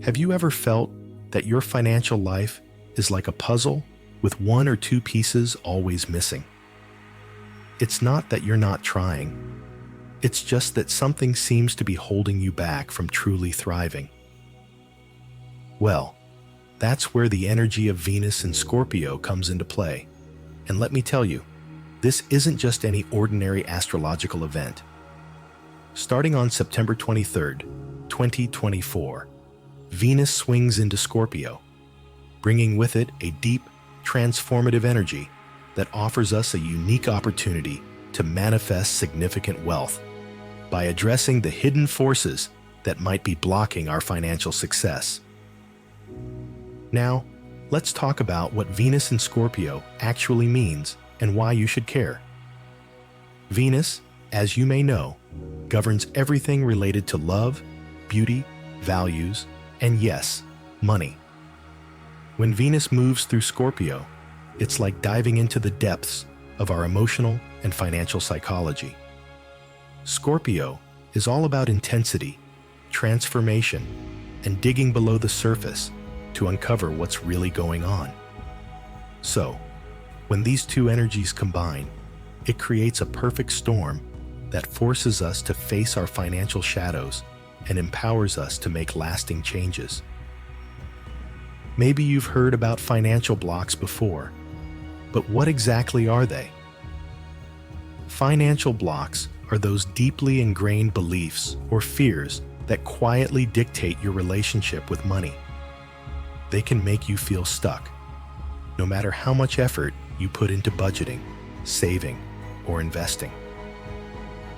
Have you ever felt that your financial life is like a puzzle with one or two pieces always missing? It's not that you're not trying. It's just that something seems to be holding you back from truly thriving. Well, that's where the energy of Venus and Scorpio comes into play. And let me tell you, this isn't just any ordinary astrological event. Starting on September 23rd, 2024, Venus swings into Scorpio, bringing with it a deep, transformative energy that offers us a unique opportunity to manifest significant wealth by addressing the hidden forces that might be blocking our financial success. Now, let's talk about what Venus in Scorpio actually means and why you should care. Venus, as you may know, governs everything related to love, beauty, values, and yes, money. When Venus moves through Scorpio, it's like diving into the depths of our emotional and financial psychology. Scorpio is all about intensity, transformation, and digging below the surface to uncover what's really going on. So, when these two energies combine, it creates a perfect storm that forces us to face our financial shadows and empowers us to make lasting changes. Maybe you've heard about financial blocks before, but what exactly are they? Financial blocks are those deeply ingrained beliefs or fears that quietly dictate your relationship with money. They can make you feel stuck, no matter how much effort you put into budgeting, saving, or investing.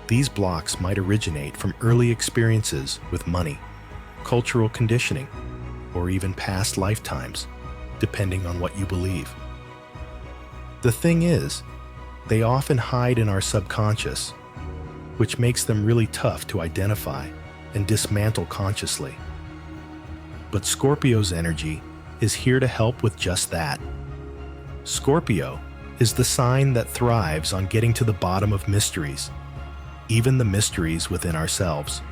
These blocks might originate from early experiences with money, cultural conditioning, or even past lifetimes, depending on what you believe. The thing is, they often hide in our subconscious, which makes them really tough to identify and dismantle consciously. But Scorpio's energy is here to help with just that. Scorpio is the sign that thrives on getting to the bottom of mysteries, even the mysteries within ourselves.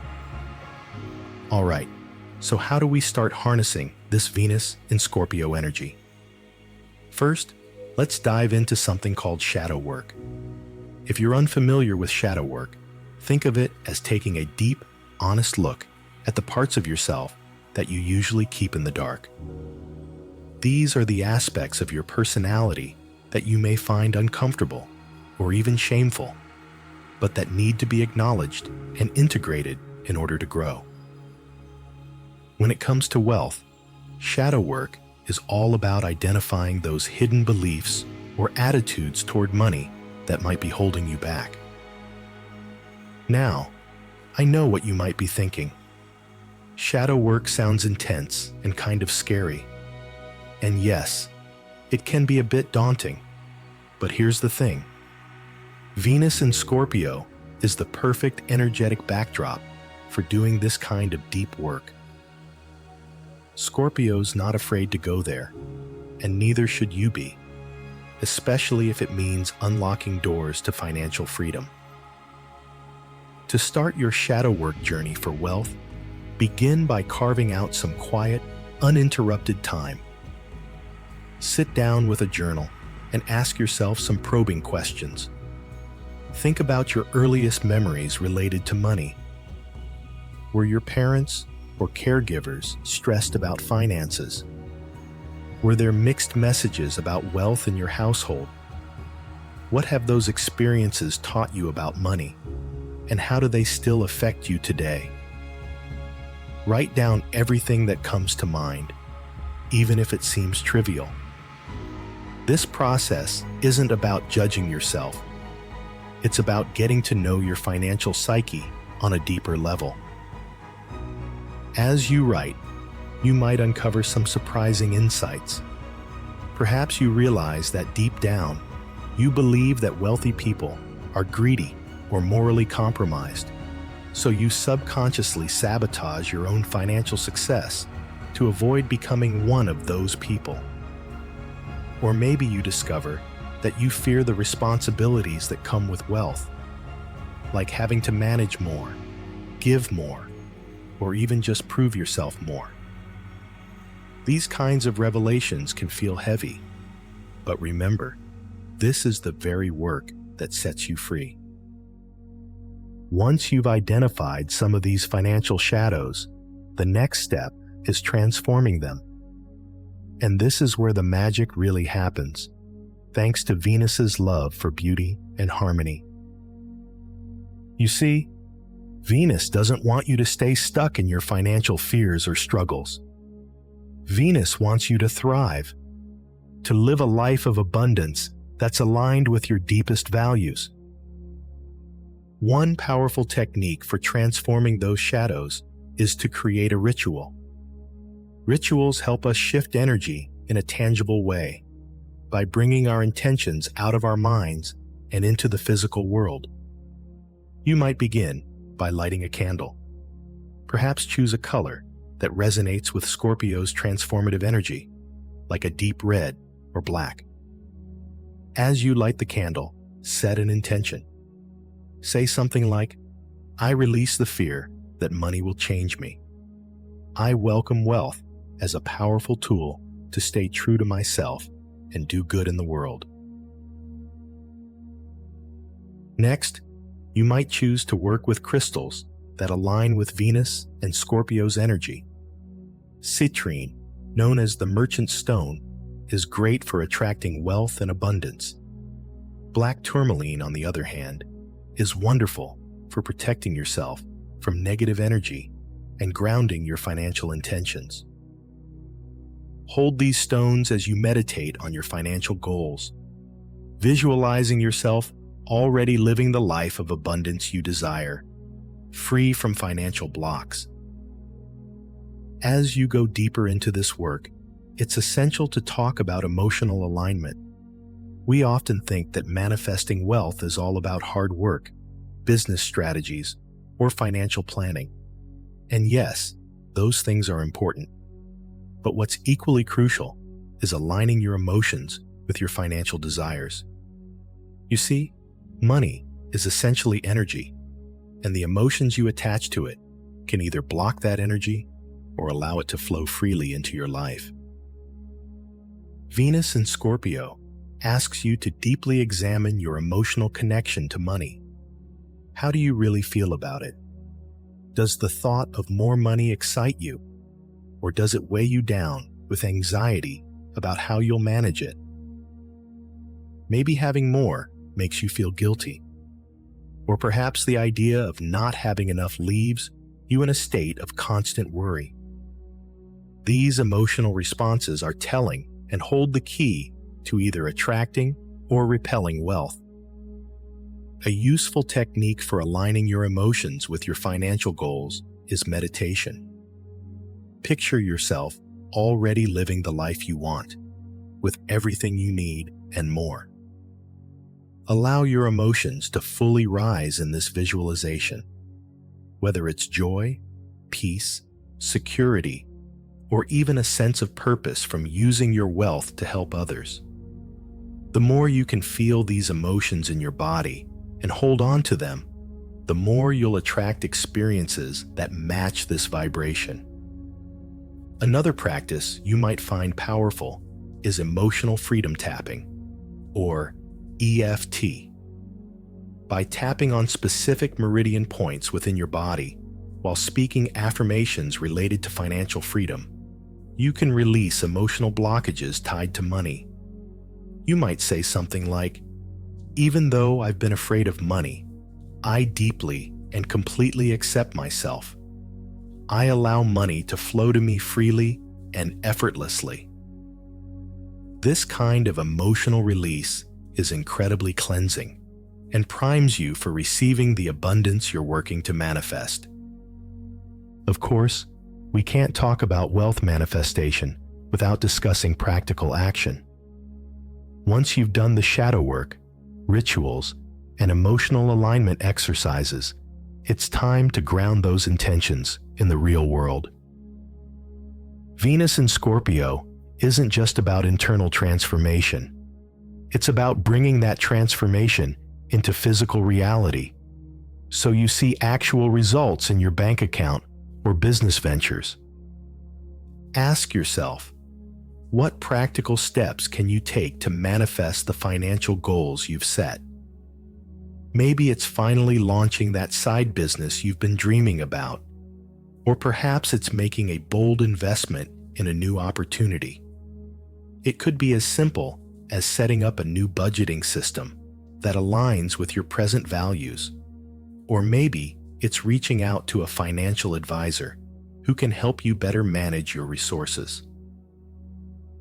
All right, so how do we start harnessing this Venus in Scorpio energy? First, let's dive into something called shadow work. If you're unfamiliar with shadow work, think of it as taking a deep, honest look at the parts of yourself that you usually keep in the dark. These are the aspects of your personality that you may find uncomfortable or even shameful, but that need to be acknowledged and integrated in order to grow. When it comes to wealth, shadow work is all about identifying those hidden beliefs or attitudes toward money that might be holding you back. Now, I know what you might be thinking. Shadow work sounds intense and kind of scary. And yes, it can be a bit daunting. But here's the thing. Venus in Scorpio is the perfect energetic backdrop for doing this kind of deep work. Scorpio's not afraid to go there, and neither should you be, especially if it means unlocking doors to financial freedom. To start your shadow work journey for wealth, begin by carving out some quiet, uninterrupted time. Sit down with a journal and ask yourself some probing questions. Think about your earliest memories related to money. Were your parents or caregivers stressed about finances? Were there mixed messages about wealth in your household? What have those experiences taught you about money? And how do they still affect you today? Write down everything that comes to mind, even if it seems trivial. This process isn't about judging yourself. It's about getting to know your financial psyche on a deeper level. As you write, you might uncover some surprising insights. Perhaps you realize that deep down, you believe that wealthy people are greedy or morally compromised, so you subconsciously sabotage your own financial success to avoid becoming one of those people. Or maybe you discover that you fear the responsibilities that come with wealth, like having to manage more, give more, or even just prove yourself more. These kinds of revelations can feel heavy, but remember, this is the very work that sets you free. Once you've identified some of these financial shadows, the next step is transforming them. And this is where the magic really happens, thanks to Venus's love for beauty and harmony. You see, Venus doesn't want you to stay stuck in your financial fears or struggles. Venus wants you to thrive, to live a life of abundance that's aligned with your deepest values. One powerful technique for transforming those shadows is to create a ritual. Rituals help us shift energy in a tangible way by bringing our intentions out of our minds and into the physical world. You might begin by lighting a candle. Perhaps choose a color that resonates with Scorpio's transformative energy, like a deep red or black. As you light the candle, set an intention. Say something like, "I release the fear that money will change me. I welcome wealth as a powerful tool to stay true to myself and do good in the world." Next, you might choose to work with crystals that align with Venus and Scorpio's energy. Citrine, known as the merchant stone, is great for attracting wealth and abundance. Black tourmaline, on the other hand, is wonderful for protecting yourself from negative energy and grounding your financial intentions. Hold these stones as you meditate on your financial goals, visualizing yourself already living the life of abundance you desire, free from financial blocks. As you go deeper into this work, it's essential to talk about emotional alignment. We often think that manifesting wealth is all about hard work, business strategies, or financial planning. And yes, those things are important. But what's equally crucial is aligning your emotions with your financial desires. You see, money is essentially energy, and the emotions you attach to it can either block that energy or allow it to flow freely into your life. Venus in Scorpio asks you to deeply examine your emotional connection to money. How do you really feel about it? Does the thought of more money excite you, or does it weigh you down with anxiety about how you'll manage it? Maybe having more makes you feel guilty, or perhaps the idea of not having enough leaves you in a state of constant worry. These emotional responses are telling and hold the key to either attracting or repelling wealth. A useful technique for aligning your emotions with your financial goals is meditation. Picture yourself already living the life you want, with everything you need and more. Allow your emotions to fully rise in this visualization, whether it's joy, peace, security, or even a sense of purpose from using your wealth to help others. The more you can feel these emotions in your body and hold on to them, the more you'll attract experiences that match this vibration. Another practice you might find powerful is emotional freedom tapping, or EFT. By tapping on specific meridian points within your body while speaking affirmations related to financial freedom, you can release emotional blockages tied to money. You might say something like, "Even though I've been afraid of money, I deeply and completely accept myself. I allow money to flow to me freely and effortlessly." This kind of emotional release is incredibly cleansing and primes you for receiving the abundance you're working to manifest. Of course, we can't talk about wealth manifestation without discussing practical action. Once you've done the shadow work, rituals, and emotional alignment exercises, it's time to ground those intentions in the real world. Venus in Scorpio isn't just about internal transformation. It's about bringing that transformation into physical reality, so you see actual results in your bank account or business ventures. Ask yourself, what practical steps can you take to manifest the financial goals you've set? Maybe it's finally launching that side business you've been dreaming about, or perhaps it's making a bold investment in a new opportunity. It could be as simple as setting up a new budgeting system that aligns with your present values, or maybe it's reaching out to a financial advisor who can help you better manage your resources.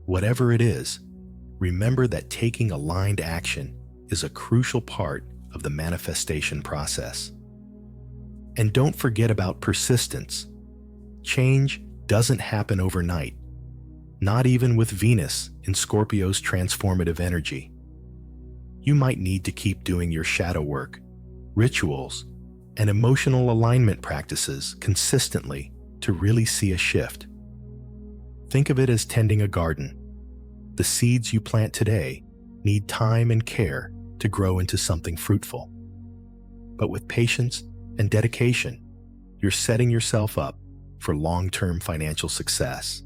Whatever it is, remember that taking aligned action is a crucial part of the manifestation process. And don't forget about persistence. Change doesn't happen overnight, not even with Venus in Scorpio's transformative energy. You might need to keep doing your shadow work, rituals, and emotional alignment practices consistently to really see a shift. Think of it as tending a garden. The seeds you plant today need time and care to grow into something fruitful. But with patience and dedication, you're setting yourself up for long-term financial success.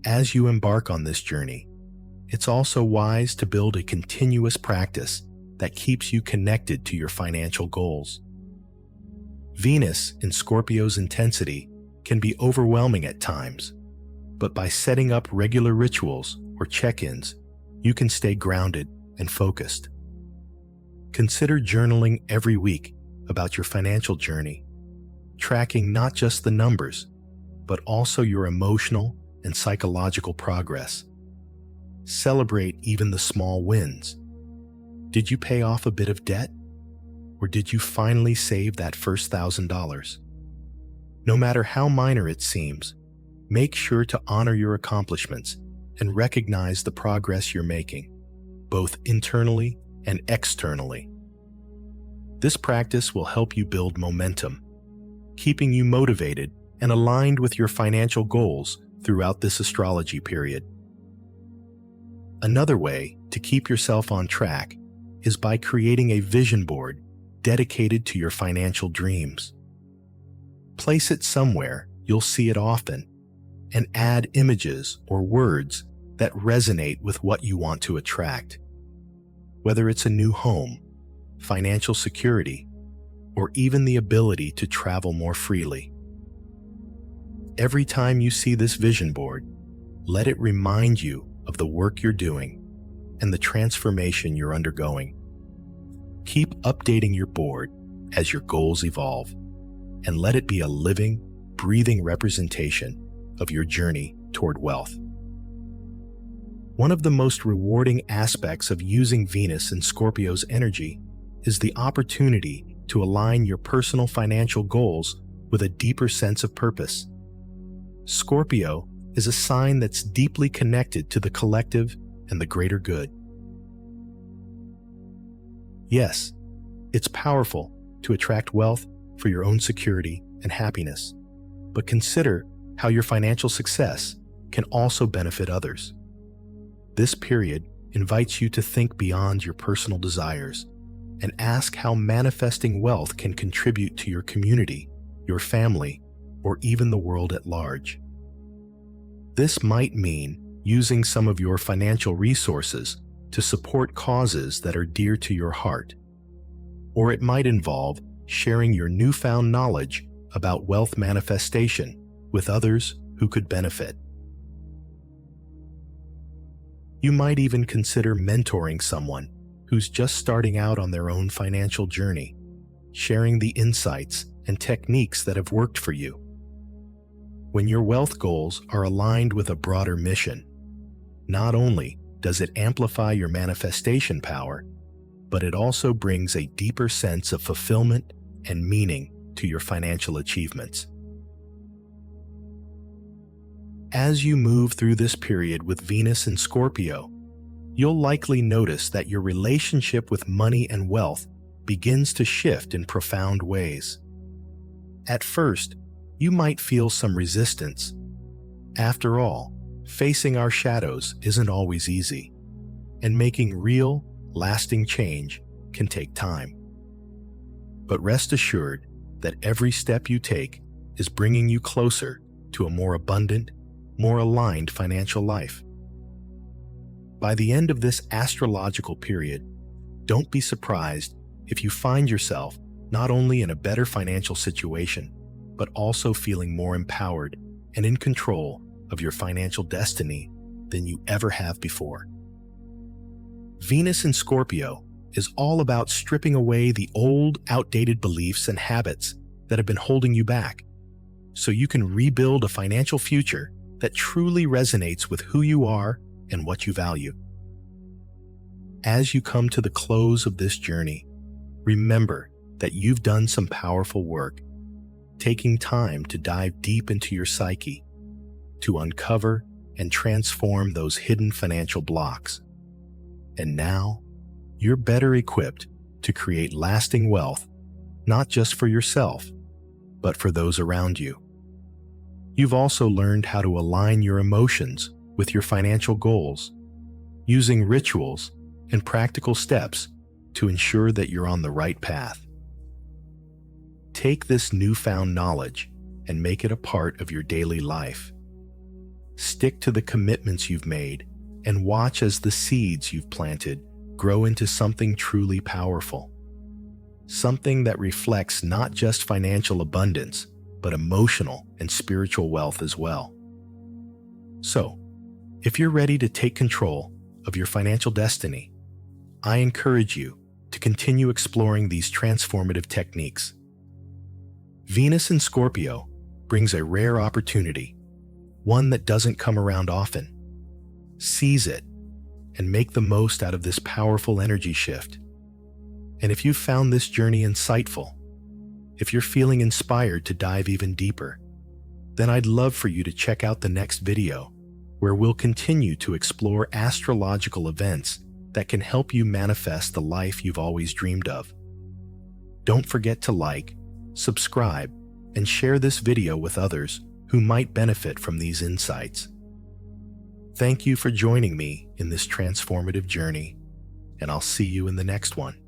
As you embark on this journey, it's also wise to build a continuous practice that keeps you connected to your financial goals. Venus in Scorpio's intensity can be overwhelming at times, but by setting up regular rituals or check-ins, you can stay grounded and focused. Consider journaling every week about your financial journey, tracking not just the numbers, but also your emotional and psychological progress. Celebrate even the small wins. Did you pay off a bit of debt? Or did you finally save that first $1,000? No matter how minor it seems, make sure to honor your accomplishments and recognize the progress you're making, both internally and externally. This practice will help you build momentum, keeping you motivated and aligned with your financial goals throughout this astrology period. Another way to keep yourself on track is by creating a vision board dedicated to your financial dreams. Place it somewhere you'll see it often, and add images or words that resonate with what you want to attract. Whether it's a new home, financial security, or even the ability to travel more freely. Every time you see this vision board, let it remind you of the work you're doing and the transformation you're undergoing. Keep updating your board as your goals evolve, and let it be a living, breathing representation of your journey toward wealth. One of the most rewarding aspects of using Venus and Scorpio's energy is the opportunity to align your personal financial goals with a deeper sense of purpose. Scorpio is a sign that's deeply connected to the collective and the greater good. Yes, it's powerful to attract wealth for your own security and happiness, but consider how your financial success can also benefit others. This period invites you to think beyond your personal desires and ask how manifesting wealth can contribute to your community, your family, or even the world at large. This might mean using some of your financial resources to support causes that are dear to your heart, or it might involve sharing your newfound knowledge about wealth manifestation with others who could benefit. You might even consider mentoring someone who's just starting out on their own financial journey, sharing the insights and techniques that have worked for you. When your wealth goals are aligned with a broader mission, not only does it amplify your manifestation power, but it also brings a deeper sense of fulfillment and meaning to your financial achievements. As you move through this period with Venus and Scorpio, you'll likely notice that your relationship with money and wealth begins to shift in profound ways. At first, you might feel some resistance. After all, facing our shadows isn't always easy, and making real, lasting change can take time. But rest assured that every step you take is bringing you closer to a more abundant, more aligned financial life. By the end of this astrological period, don't be surprised if you find yourself not only in a better financial situation, but also feeling more empowered and in control of your financial destiny than you ever have before. Venus in Scorpio is all about stripping away the old, outdated beliefs and habits that have been holding you back, so you can rebuild a financial future that truly resonates with who you are and what you value. As you come to the close of this journey, remember that you've done some powerful work, taking time to dive deep into your psyche, to uncover and transform those hidden financial blocks. And now, you're better equipped to create lasting wealth, not just for yourself, but for those around you. You've also learned how to align your emotions with your financial goals, using rituals and practical steps to ensure that you're on the right path. Take this newfound knowledge and make it a part of your daily life. Stick to the commitments you've made and watch as the seeds you've planted grow into something truly powerful. Something that reflects not just financial abundance, but emotional and spiritual wealth as well. So, if you're ready to take control of your financial destiny, I encourage you to continue exploring these transformative techniques. Venus in Scorpio brings a rare opportunity, one that doesn't come around often. Seize it and make the most out of this powerful energy shift. And if you've found this journey insightful, if you're feeling inspired to dive even deeper, then I'd love for you to check out the next video, where we'll continue to explore astrological events that can help you manifest the life you've always dreamed of. Don't forget to like, subscribe, and share this video with others who might benefit from these insights. Thank you for joining me in this transformative journey, and I'll see you in the next one.